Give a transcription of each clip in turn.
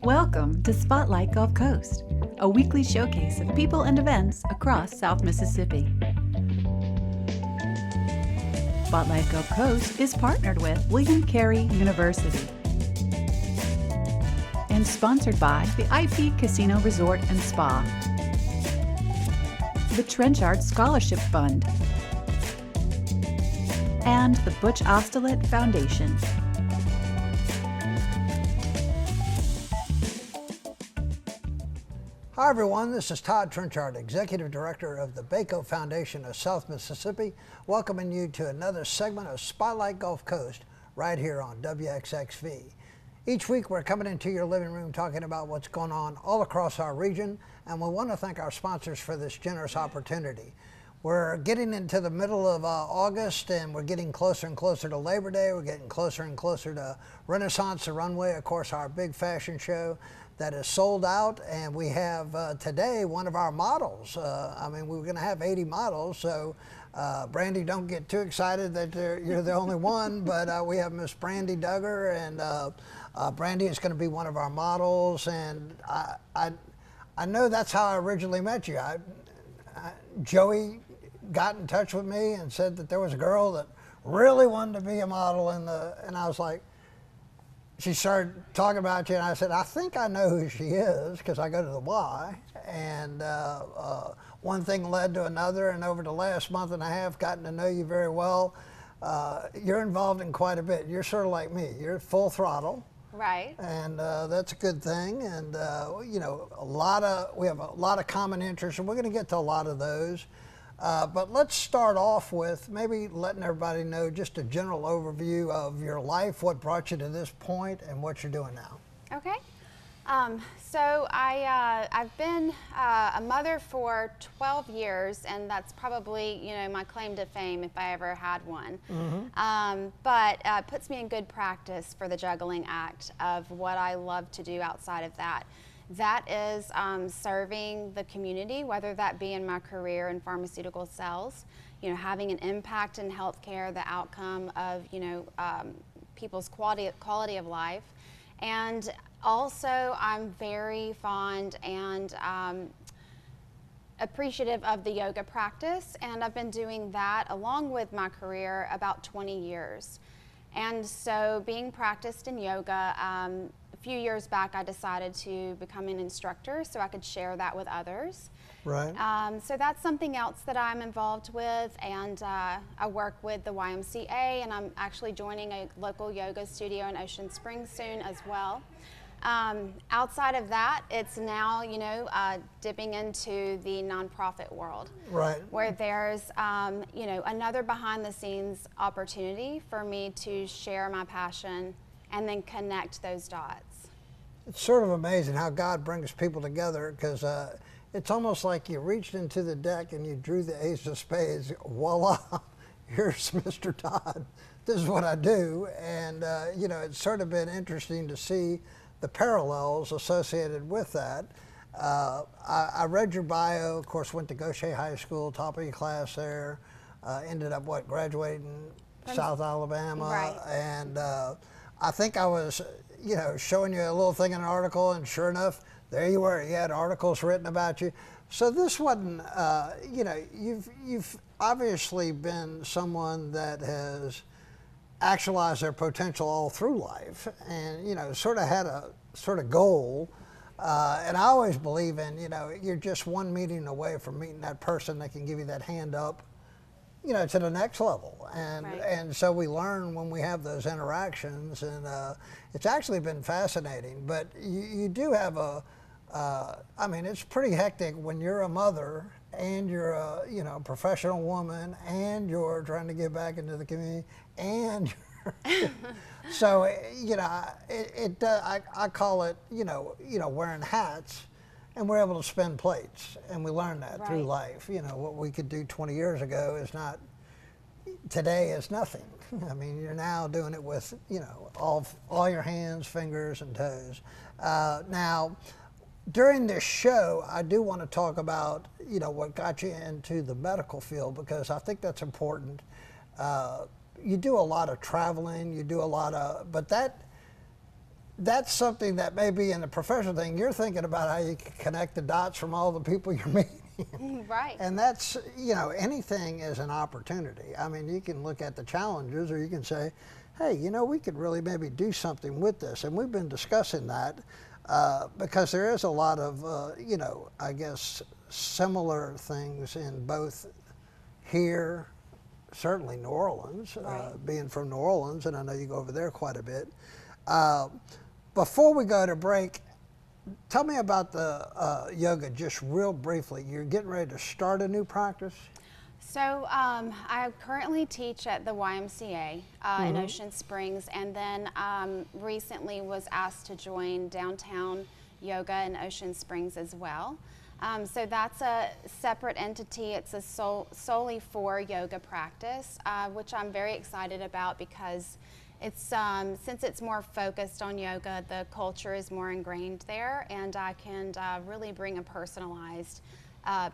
Welcome to Spotlight Gulf Coast, a weekly showcase of people and events across South Mississippi. Spotlight Gulf Coast is partnered with William Carey University and sponsored by the IP Casino Resort and Spa, the Trenchard Scholarship Fund, and the Butch Ostelet Foundation. Hi everyone, this is Todd Trenchard, Executive Director of the Baco Foundation of South Mississippi, welcoming you to another segment of Spotlight Gulf Coast right here on WXXV. Each week we're coming into your living room talking about what's going on all across our region, and we want to thank our sponsors for this generous opportunity. We're getting into the middle of August, and we're getting closer and closer to Labor Day. We're getting closer and closer to Renaiisance, the Runway, of course, our big fashion show that is sold out, and we have today one of our models. We were going to have 80 models, so Brandy, don't get too excited that you're the only one, but we have Miss Brandy Duggar, and Brandy is going to be one of our models, and I know that's how I originally met you. Joey got in touch with me and said that there was a girl that really wanted to be a model, and I was like, she started talking about you, and I said, I think I know who she is because I go to the Y. And one thing led to another, and over the last month and a half, gotten to know you very well. You're involved in quite a bit. You're sort of like me. You're full throttle. Right. And that's a good thing. And we have a lot of common interests, and we're going to get to a lot of those. But let's start off with maybe letting everybody know just a general overview of your life, what brought you to this point, and what you're doing now. Okay. So I've been a mother for 12 years, and that's probably, my claim to fame if I ever had one. Mm-hmm. But it puts me in good practice for the juggling act of what I love to do outside of that. That is serving the community, whether that be in my career in pharmaceutical sales, having an impact in healthcare, the outcome of, people's quality of life. And also I'm very fond and appreciative of the yoga practice, and I've been doing that along with my career about 20 years. And so being practiced in yoga, a few years back I decided to become an instructor so I could share that with others. Right. So that's something else that I'm involved with, and I work with the YMCA, and I'm actually joining a local yoga studio in Ocean Springs soon as well. Outside of that, it's now, dipping into the nonprofit world. Right. Where there's, another behind the scenes opportunity for me to share my passion and then connect those dots. It's sort of amazing how God brings people together, because it's almost like you reached into the deck and you drew the ace of spades. Voila, here's Mr. Todd. This is what I do. And, it's sort of been interesting to see the parallels associated with that. I read your bio, of course, went to Gaucher High School, top of your class there, ended up, graduating South Alabama. Right. And I think I was, showing you a little thing in an article, and sure enough, there you were. You had articles written about you. So this wasn't, you've obviously been someone that has actualized their potential all through life, and sort of had a sort of goal. And I always believe in, you're just one meeting away from meeting that person that can give you that hand up, to the next level. And right. And so we learn when we have those interactions, and it's actually been fascinating. But you do have it's pretty hectic when you're a mother and you're a professional woman, and you're trying to get back into the community, and you're so I call it wearing hats, and we're able to spin plates, and we learn that right. through life. What we could do 20 years ago is not, today is nothing. I mean, you're now doing it with all your hands, fingers, and toes. Now, during this show, I do want to talk about what got you into the medical field, because I think that's important. You do a lot of traveling, you do a lot of, but that that's something that may be in the professional thing. You're thinking about how you can connect the dots from all the people you're meeting. Right. And that's, you know, anything is an opportunity. I mean, you can look at the challenges, or you can say, hey, you know, we could really maybe do something with this. And we've been discussing that because there is a lot of, you know, I guess, similar things in both here, certainly New Orleans, Right. being from New Orleans, and I know you go over there quite a bit. Before we go to break, tell me about the yoga just real briefly. You're getting ready to start a new practice? So I currently teach at the YMCA in Ocean Springs, and then recently was asked to join downtown yoga in Ocean Springs as well. So that's a separate entity. It's a solely for yoga practice, which I'm very excited about because it's since it's more focused on yoga, the culture is more ingrained there, and I can really bring a personalized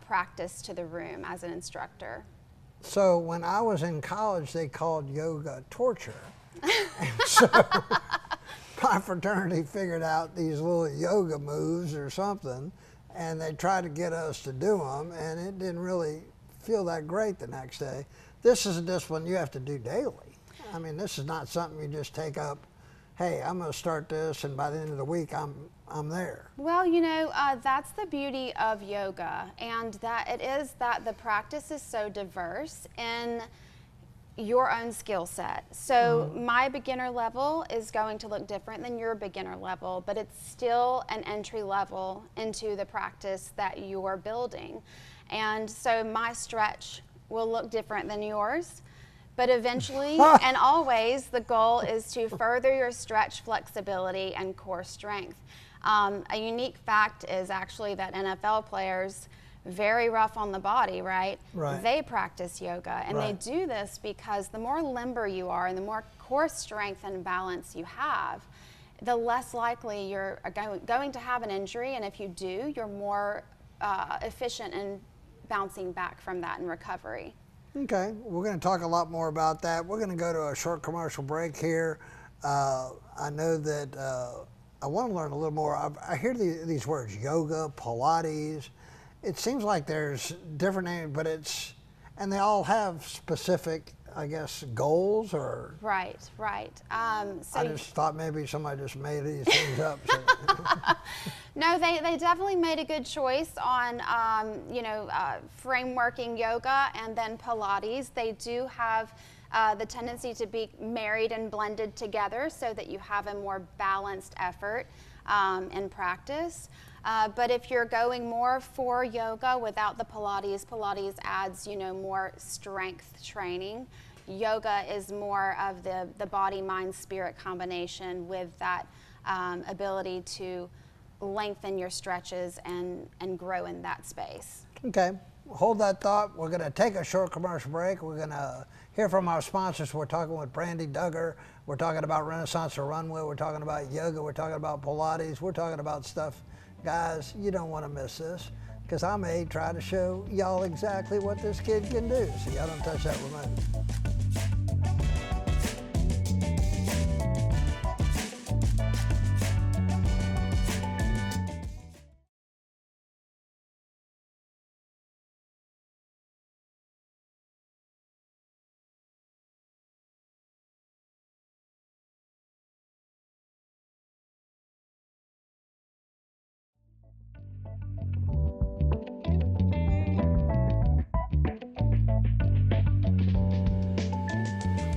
practice to the room as an instructor. So when I was in college, they called yoga torture. And so my fraternity figured out these little yoga moves or something, and they tried to get us to do them, and it didn't really feel that great the next day. This is a discipline you have to do daily. I mean, this is not something you just take up, hey, I'm going to start this, and by the end of the week, I'm there. Well, you know, that's the beauty of yoga, and that it is that the practice is so diverse in your own skill set. So my beginner level is going to look different than your beginner level, but it's still an entry level into the practice that you're building. And so my stretch will look different than yours. But eventually and always, the goal is to further your stretch flexibility and core strength. A unique fact is actually that NFL players, very rough on the body, right? Right. They practice yoga, and Right. they do this because the more limber you are and the more core strength and balance you have, the less likely you're going to have an injury, and if you do, you're more efficient in bouncing back from that in recovery. Okay, we're going to talk a lot more about that. We're going to go to a short commercial break here. I know that I want to learn a little more. I hear these words, yoga, Pilates. It seems like there's different names, but and they all have specific, I guess, goals or? Right, right. So I just thought maybe somebody just made these things up. So. No, they definitely made a good choice on, frameworking yoga and then Pilates. They do have the tendency to be married and blended together so that you have a more balanced effort in practice. But if you're going more for yoga without the Pilates, Pilates adds, more strength training. Yoga is more of the body, mind, spirit combination with that ability to lengthen your stretches and grow in that space. Okay, hold that thought. We're going to take a short commercial break. We're going to hear from our sponsors. We're talking with Brandy Duggar. We're talking about Renaiisance or Runway. We're talking about yoga. We're talking about Pilates. We're talking about stuff. Guys, you don't want to miss this because I may try to show y'all exactly what this kid can do. So y'all don't touch that remote.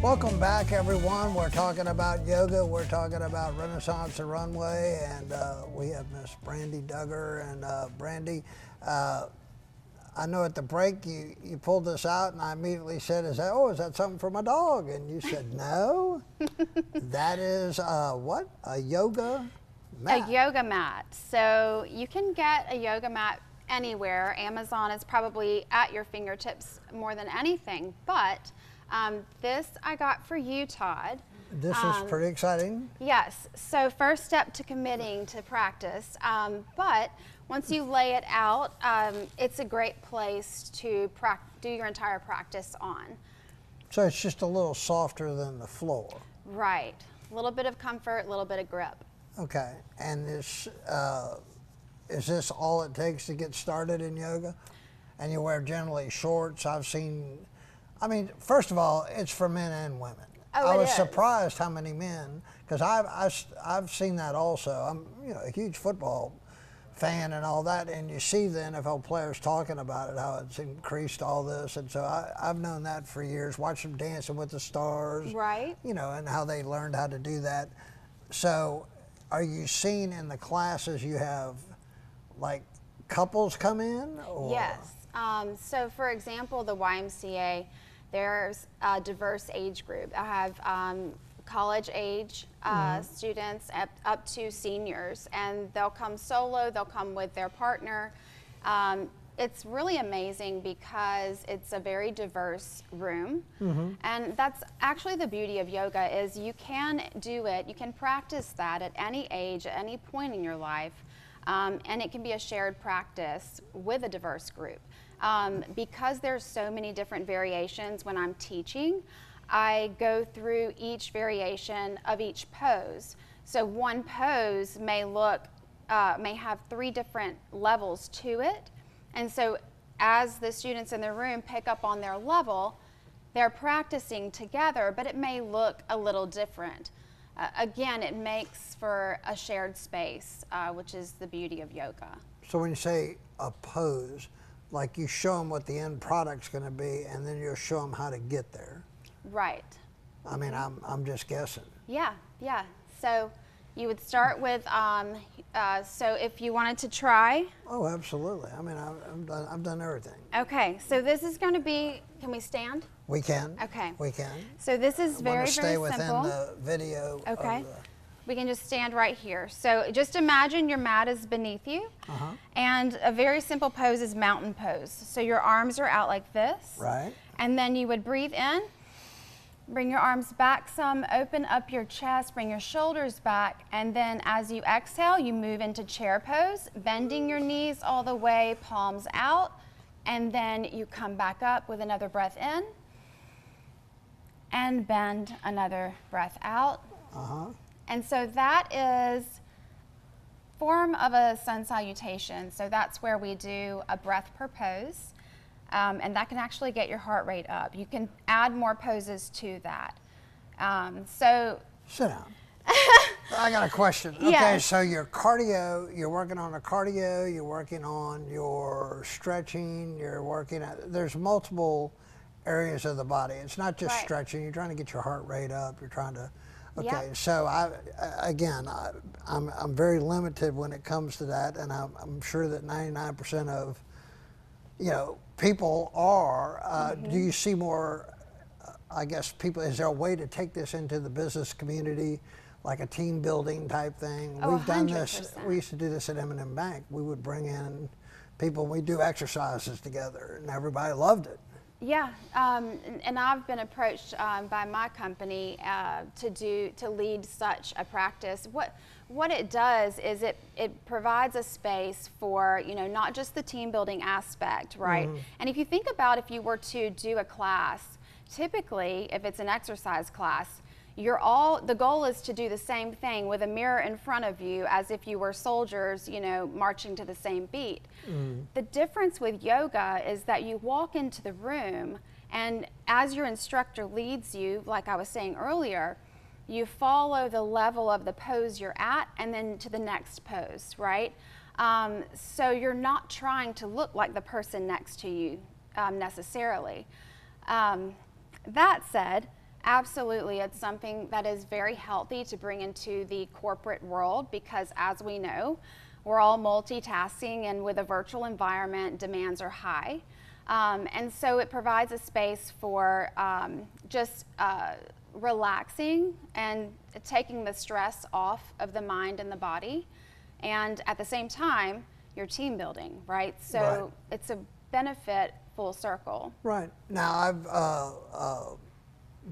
Welcome back, everyone. We're talking about yoga. We're talking about Renaiisance or Runway, and we have Miss Brandy Duggar. And Brandy, I know at the break you pulled this out, and I immediately said, "Is that something for my dog?" And you said, "No, that is what? A yoga mat." A yoga mat. So you can get a yoga mat anywhere. Amazon is probably at your fingertips more than anything, but this I got for you, Todd. This is pretty exciting. Yes, so first step to committing to practice, but once you lay it out, it's a great place to do your entire practice on. So it's just a little softer than the floor. Right, a little bit of comfort, a little bit of grip. Okay, and is this all it takes to get started in yoga? And you wear generally shorts. I've seen, I mean, first of all, it's for men and women. Oh, I it was is. surprised how many men, because I've seen that also. I'm a huge football fan and all that, and you see the NFL players talking about it, how it's increased all this, and so I've known that for years. Watched them Dancing with the Stars, Right. and how they learned how to do that. So, are you seeing in the classes you have like couples come in? Or? Yes. So, for example, the YMCA, there's a diverse age group. I have college age students up to seniors, and they'll come solo, they'll come with their partner. It's really amazing because it's a very diverse room, and that's actually the beauty of yoga is you can do it, you can practice that at any age, at any point in your life, and it can be a shared practice with a diverse group. Because there's so many different variations when I'm teaching, I go through each variation of each pose. So one pose may have 3 different levels to it. And so as the students in the room pick up on their level, they're practicing together, but it may look a little different. Again, it makes for a shared space, which is the beauty of yoga. So when you say a pose, like you show them what the end product's going to be, and then you'll show them how to get there. Right. I mean, I'm just guessing. Yeah. So you would start with, so if you wanted to try. Oh, absolutely. I mean, I've done everything. Okay, so this is going to be, can we stand? We can. Okay. We can. So this is very, very stay simple. within the video. Okay. Of We can just stand right here. So just imagine your mat is beneath you, and a very simple pose is mountain pose. So your arms are out like this. Right. And then you would breathe in, bring your arms back some, open up your chest, bring your shoulders back, and then as you exhale, you move into chair pose, bending your knees all the way, palms out, and then you come back up with another breath in, and bend, another breath out. And so that is form of a sun salutation. So that's where we do a breath per pose. And that can actually get your heart rate up. You can add more poses to that. Sit down. I got a question. Okay, Yes. so your cardio, you're working on the cardio, you're working on your stretching, there's multiple areas of the body. It's not just Right. stretching, you're trying to get your heart rate up, you're trying to, okay, Yep. so I'm very limited when it comes to that, and I'm sure that 99% of, people are. Do you see more, I guess, people, is there a way to take this into the business community, like a team building type thing? Oh, We've done this, 100%. we used to do this at M&M Bank. We would bring in people, we do exercises together, and everybody loved it. Yeah, and I've been approached by my company to lead such a practice. What it does is it provides a space for, not just the team building aspect, right? And if you think about if you were to do a class, typically if it's an exercise class, the goal is to do the same thing with a mirror in front of you as if you were soldiers, marching to the same beat. The difference with yoga is that you walk into the room, and as your instructor leads you, like I was saying earlier, you follow the level of the pose you're at and then to the next pose, right? So you're not trying to look like the person next to you necessarily. That said, absolutely, it's something that is very healthy to bring into the corporate world because, as we know, we're all multitasking, and with a virtual environment, demands are high. And so it provides a space for just relaxing and taking the stress off of the mind and the body. And at the same time, you're team building, right? So Right. It's a benefit full circle. Right. Now, I've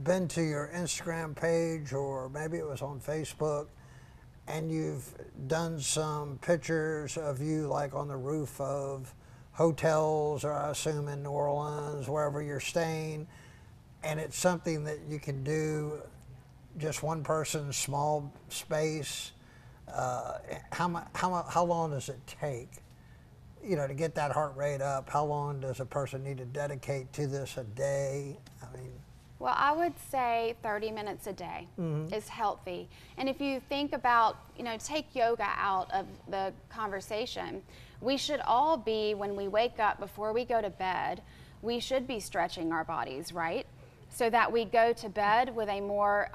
been to your Instagram page, or maybe it was on Facebook, and you've done some pictures of you like on the roof of hotels, or I assume in New Orleans, wherever you're staying, and it's something that you can do just one person, small space. How long does it take, to get that heart rate up? How long does a person need to dedicate to this a day? I mean, well, I would say 30 minutes a day is healthy. And if you think about, take yoga out of the conversation, we should all be, when we wake up, before we go to bed, we should be stretching our bodies, right? So that we go to bed with a more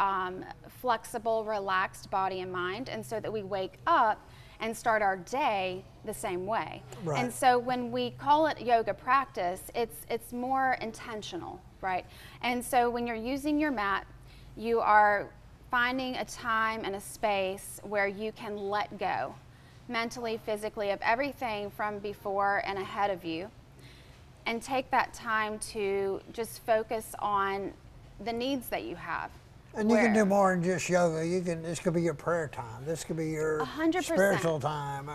flexible, relaxed body and mind, and so that we wake up and start our day the same way. Right. And so when we call it yoga practice, it's more intentional, right? And so when you're using your mat, you are finding a time and a space where you can let go mentally, physically, of everything from before and ahead of you, and take that time to just focus on the needs that you have. And you can do more than just yoga. This could be your prayer time. This could be your 100%. spiritual time.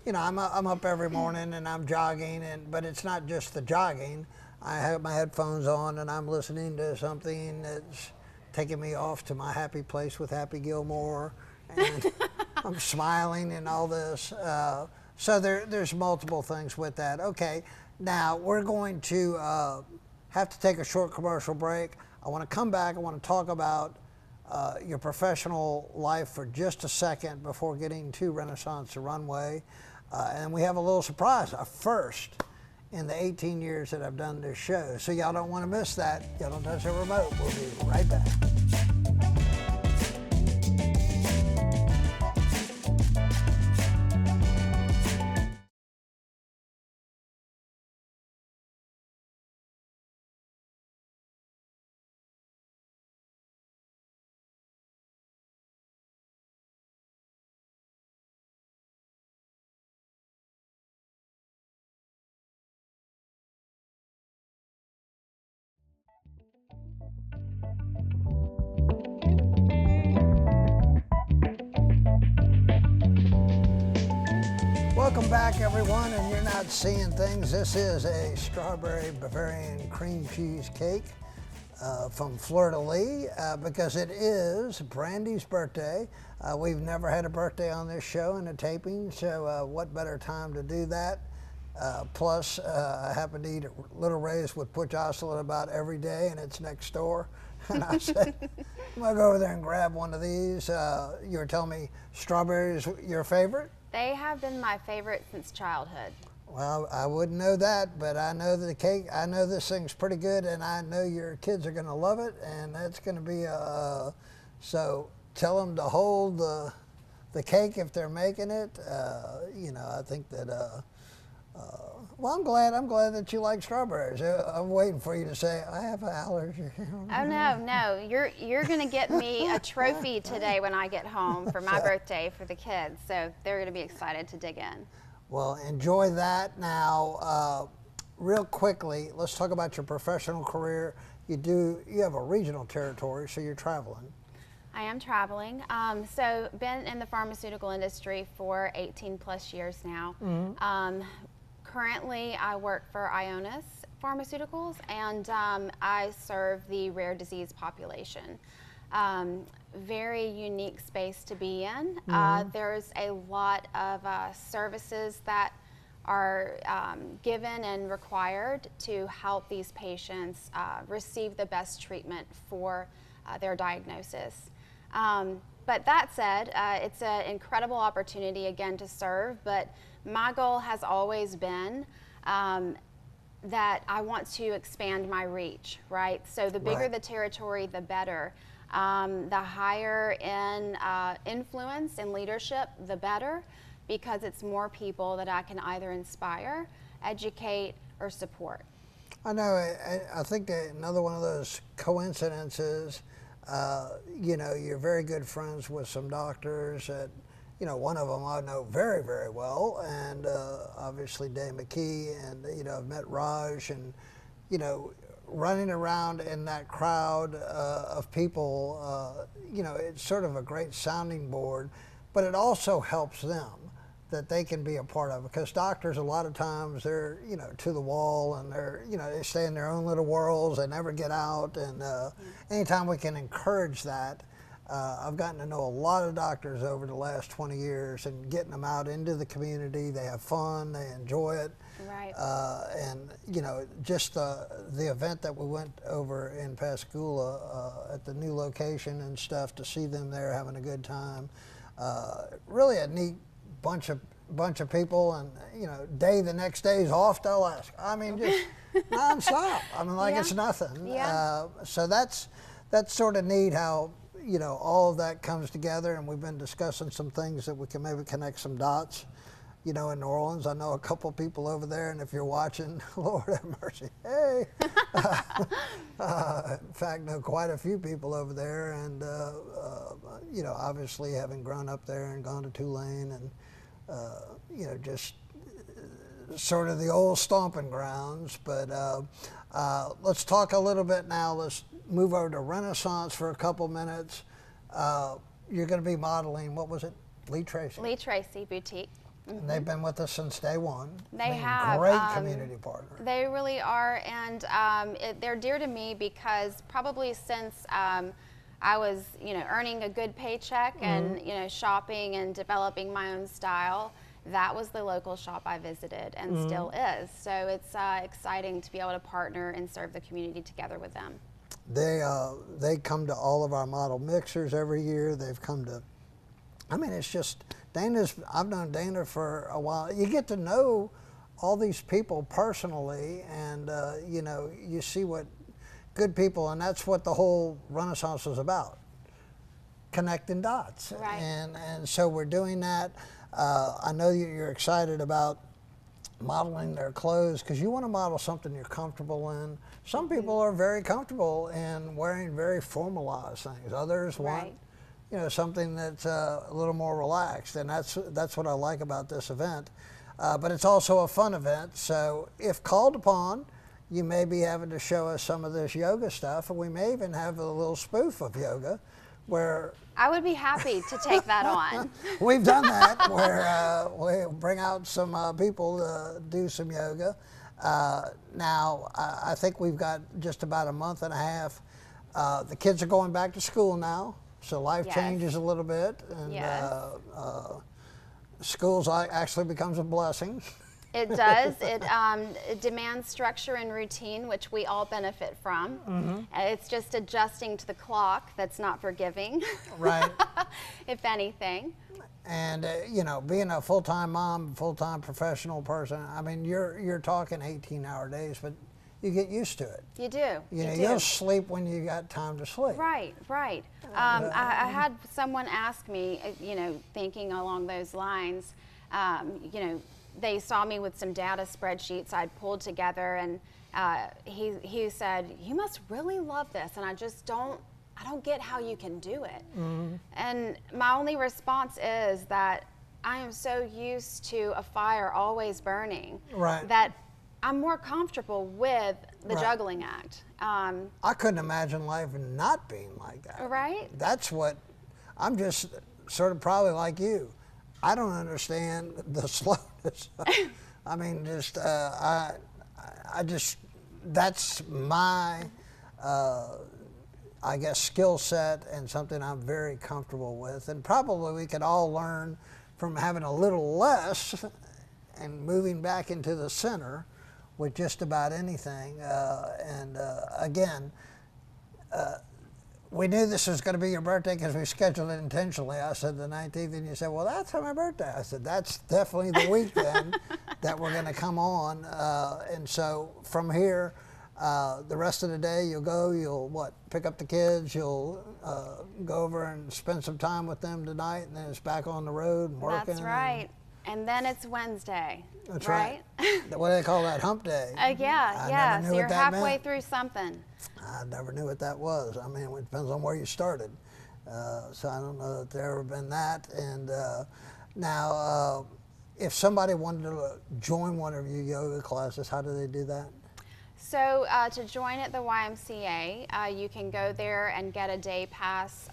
I'm up every morning and I'm jogging, but it's not just the jogging. I have my headphones on and I'm listening to something that's taking me off to my happy place with Happy Gilmore, and I'm smiling and all this. So there's multiple things with that. Okay, now we're going to have to take a short commercial break. I want to come back. I want to talk about your professional life for just a second before getting to Renaiisance, the Runway. And we have a little surprise, a first in the 18 years that I've done this show. So y'all don't want to miss that. Y'all don't touch the remote. We'll be right back. Welcome back, everyone, and you're not seeing things. This is a strawberry Bavarian cream cheese cake from Fleur de Lis because it is Brandy's birthday. We've never had a birthday on this show in a taping, so what better time to do that? Plus, I happen to eat at Little Ray's with Butch Ocelot about every day, and it's next door. And I said, I'm going to go over there and grab one of these. You were telling me strawberries your favorite? They have been my favorite since childhood. Well, I wouldn't know that, but I know the cake. I know this thing's pretty good, and I know your kids are going to love it, and that's going to be so tell them to hold the cake if they're making it. I think that. Well, I'm glad that you like strawberries. I'm waiting for you to say I have an allergy. Oh no, you're going to get me a trophy today when I get home for my birthday for the kids. So they're going to be excited to dig in. Well, enjoy that. Now, real quickly, let's talk about your professional career. You have a regional territory, so you're traveling. I am traveling. So been in the pharmaceutical industry for 18 plus years now. Mm-hmm. Currently, I work for Ionis Pharmaceuticals, and I serve the rare disease population. Very unique space to be in. Mm-hmm. There's a lot of services that are given and required to help these patients receive the best treatment for their diagnosis. But that said, it's an incredible opportunity again to serve, but my goal has always been that I want to expand my reach, right? So the bigger the territory, the better. The higher in influence and leadership, the better, because it's more people that I can either inspire, educate, or support. I know. I think that another one of those coincidences, you're very good friends with some doctors that, one of them I know very, very well, and obviously Dave McKee, and, I've met Raj, and, running around in that crowd of people, it's sort of a great sounding board, but it also helps them that they can be a part of it, because doctors a lot of times they're to the wall, and they're they stay in their own little worlds, they never get out, and anytime we can encourage that, I've gotten to know a lot of doctors over the last 20 years, and getting them out into the community. They have fun, they enjoy it. Right. And you know, just the event that we went over in Pascagoula at the new location and stuff, to see them there having a good time. Really a neat bunch of people, and you know, the next day is off, they'll ask. I mean, just nonstop. I mean, like it's nothing. Yeah. So that's sort of neat how, you know, all of that comes together, and we've been discussing some things that we can maybe connect some dots. You know, in New Orleans, I know a couple people over there, and if you're watching, Lord have mercy, hey. In fact, know quite a few people over there, and you know, obviously having grown up there and gone to Tulane, and you know, just sort of the old stomping grounds. But let's talk a little bit now. Let's move over to Renaiisance for a couple minutes. You're going to be modeling, what was it, Lee Tracy? Lee Tracy Boutique. And they've been with us since day one. They have. Great community partner. They really are, and they're dear to me because probably since I was, you know, earning a good paycheck and, you know, shopping and developing my own style, that was the local shop I visited and still is. So it's exciting to be able to partner and serve the community together with them. They come to all of our model mixers every year. They've come to, I mean, it's just, I've known Dana for a while. You get to know all these people personally, and you know, you see what good people, and that's what the whole Renaiisance is about, connecting dots. Right. And so we're doing that. I know you're excited about modeling their clothes, because you want to model something you're comfortable in. Some people are very comfortable in wearing very formalized things. Others want, you know, something that's a little more relaxed, and that's what I like about this event. But it's also a fun event, so if called upon, you may be having to show us some of this yoga stuff, and we may even have a little spoof of yoga where I would be happy to take that on. We've done that, where we bring out some people to do some yoga. Now, I think we've got just about a month and a half. The kids are going back to school now, so life changes a little bit, and schools actually becomes a blessing. It does. It demands structure and routine, which we all benefit from. It's just adjusting to the clock that's not forgiving. Right. If anything. And you know, being a full-time mom, full-time professional person, I mean, you're talking 18-hour days, but you get used to it. You do. You know, you'll sleep when you got time to sleep. Right, right. I had someone ask me, you know, thinking along those lines, you know, they saw me with some data spreadsheets I'd pulled together, and he said, "You must really love this," and I don't get how you can do it. And my only response is that I am so used to a fire always burning that I'm more comfortable with the juggling act. I couldn't imagine life not being like that. Right? That's what, I'm just sort of probably like you. I don't understand the slowness. I mean, just, I just, that's my, I guess, skill set, and something I'm very comfortable with. And probably we could all learn from having a little less and moving back into the center with just about anything. Again, we knew this was going to be your birthday because we scheduled it intentionally. I said the 19th, and you said, well, that's my birthday. I said, that's definitely the week then that we're going to come on. And so from here, the rest of the day, you'll pick up the kids, you'll go over and spend some time with them tonight, and then it's back on the road and working. That's right. And then it's Wednesday. That's right. What do they call that, hump day? Yeah. So you're halfway through something. I never knew what that was. I mean, it depends on where you started. So I don't know that there ever been that. And now, if somebody wanted to join one of your yoga classes, how do they do that? So to join at the YMCA, you can go there and get a day pass,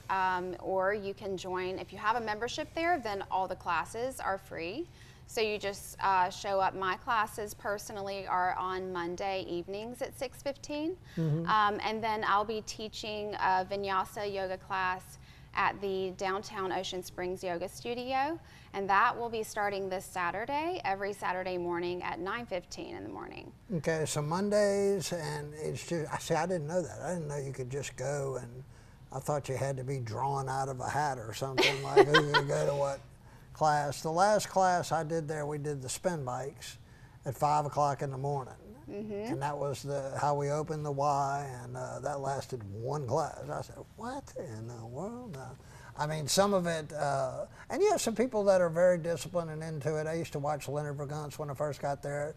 or you can join. If you have a membership there, then all the classes are free. So you just show up. My classes personally are on Monday evenings at 6:15, and then I'll be teaching a Vinyasa yoga class at the downtown Ocean Springs Yoga Studio, and that will be starting this Saturday, every Saturday morning at 9:15 in the morning. Okay, so Mondays, and it's just, see, I didn't know that. I didn't know you could just go, and I thought you had to be drawn out of a hat or something, like who could go to what class. The last class I did there, we did the spin bikes at 5 o'clock in the morning. And that was how we opened the Y, and that lasted one class. I said, what in the world? I mean, some of it, and you have some people that are very disciplined and into it. I used to watch Leonard Verguntz when I first got there.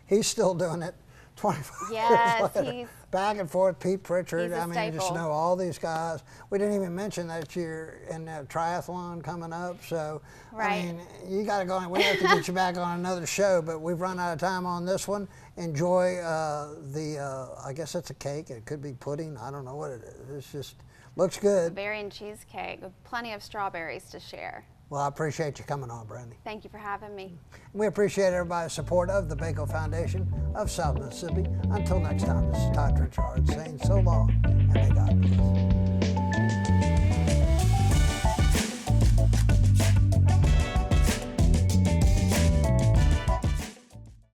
He's still doing it 25 years later. He's back and forth. Pete Pritchard. he's a I mean, you just staple. know all these guys. We didn't even mention that you're in a triathlon coming up. So, Right. I mean, you got to go on. We have to get you back on another show, but we've run out of time on this one. Enjoy I guess it's a cake. It could be pudding. I don't know what it is. It's just looks good. berry and cheesecake with plenty of strawberries to share. Well, I appreciate you coming on, Brandy. Thank you for having me. We appreciate everybody's support of the Baco Foundation of South Mississippi. Until next time, this is Todd Trenchard saying so long, and may God bless.